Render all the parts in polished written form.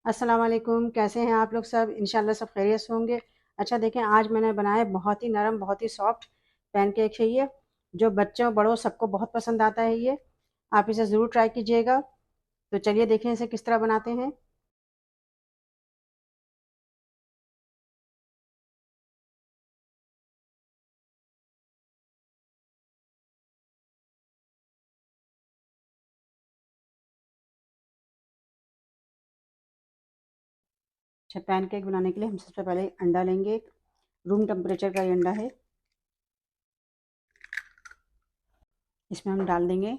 अस्सलाम वालेकुम। कैसे हैं आप लोग सब? इंशाल्लाह सब खैरियत से होंगे। अच्छा देखें, आज मैंने बनाया बहुत ही नरम, बहुत ही सॉफ्ट पैनकेक है ये, जो बच्चों बड़ों सबको बहुत पसंद आता है ये। आप इसे ज़रूर ट्राई कीजिएगा। तो चलिए देखें इसे किस तरह बनाते हैं। अच्छा, पैनकेक बनाने के लिए हम सबसे पहले अंडा लेंगे। रूम टेम्परेचर का ये अंडा है। इसमें हम डाल देंगे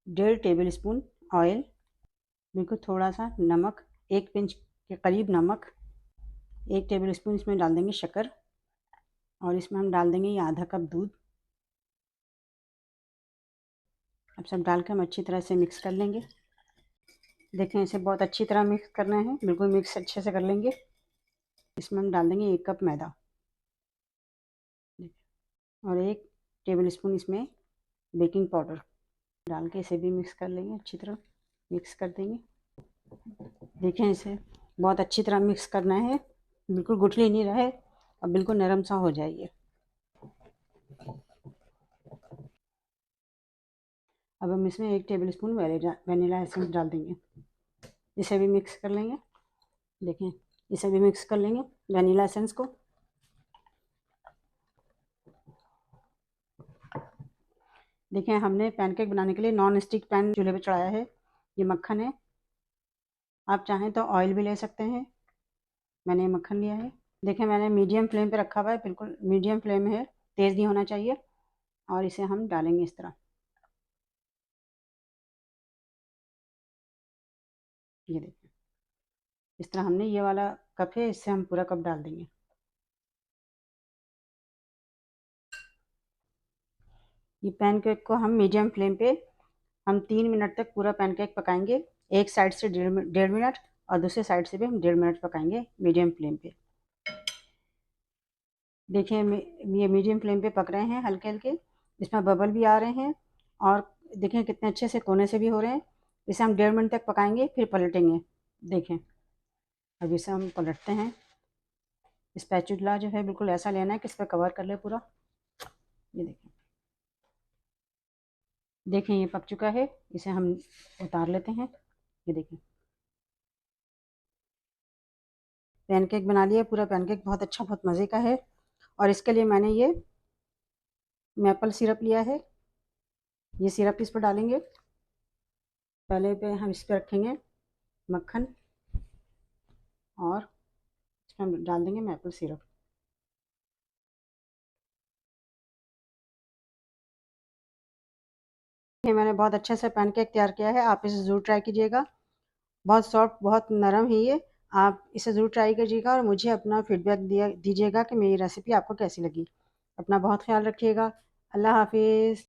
1.5 टेबल स्पून ऑयल, बिल्कुल थोड़ा सा नमक, 1 पिंच के करीब नमक, 1 टेबल स्पून इसमें डाल देंगे शक्कर, और इसमें हम डाल देंगे ये आधा कप दूध। अब सब डाल कर हम अच्छी तरह से मिक्स कर लेंगे। देखें, इसे बहुत अच्छी तरह मिक्स करना है, बिल्कुल मिक्स अच्छे से कर लेंगे। इसमें हम डाल देंगे 1 कप मैदा, और 1 टेबल स्पून इसमें बेकिंग पाउडर डाल के इसे भी मिक्स कर लेंगे। अच्छी तरह मिक्स कर देंगे। देखें, इसे बहुत अच्छी तरह मिक्स करना है, बिल्कुल गुठली नहीं रहे और बिल्कुल नरम सा हो जाए। अब हम इसमें 1 टेबल स्पून वनीला एसेंस डाल देंगे। इसे भी मिक्स कर लेंगे। देखें, इसे भी मिक्स कर लेंगे वनीला एसेंस को। देखें, हमने पैनकेक बनाने के लिए नॉन स्टिक पैन चूल्हे पे चढ़ाया है। ये मक्खन है, आप चाहें तो ऑयल भी ले सकते हैं। मैंने ये मक्खन लिया है। देखें, मैंने मीडियम फ्लेम पे रखा हुआ है, बिल्कुल मीडियम फ्लेम है, तेज़ नहीं होना चाहिए। और इसे हम डालेंगे इस तरह। ये देखिए, इस तरह हमने ये वाला कप है, इससे हम पूरा कप डाल देंगे। ये पैनकेक को हम मीडियम फ्लेम पे हम 3 मिनट तक पूरा पैनकेक पकाएंगे। एक साइड से 1.5 मिनट और दूसरे साइड से भी हम 1.5 मिनट पकाएंगे मीडियम फ्लेम पे। देखिए, ये मीडियम फ्लेम पे पक रहे हैं हल्के हल्के, इसमें बबल भी आ रहे हैं, और देखें कितने अच्छे से कोने से भी हो रहे हैं। इसे हम 1.5 मिनट तक पकाएंगे, फिर पलटेंगे। देखें, अब इसे हम पलटते हैं। स्पैचुला जो है बिल्कुल ऐसा लेना है कि इस पर कवर कर ले पूरा। ये देखें, देखें ये पक चुका है। इसे हम उतार लेते हैं। ये देखें, पैनकेक बना लिया पूरा। पैनकेक बहुत अच्छा, बहुत मज़े का है। और इसके लिए मैंने ये मैपल सिरप लिया है। ये सिरप इस पर डालेंगे। पहले पे हम इस पर रखेंगे मक्खन, और इसमें हम डाल देंगे मैपल सिरप। ये मैंने बहुत अच्छे से पैनकेक तैयार किया है, आप इसे ज़रूर ट्राई कीजिएगा। बहुत सॉफ्ट, बहुत नरम है ये। आप इसे ज़रूर ट्राई कीजिएगा और मुझे अपना फीडबैक दिया दीजिएगा कि मेरी रेसिपी आपको कैसी लगी। अपना बहुत ख्याल रखिएगा। अल्लाह हाफिज़।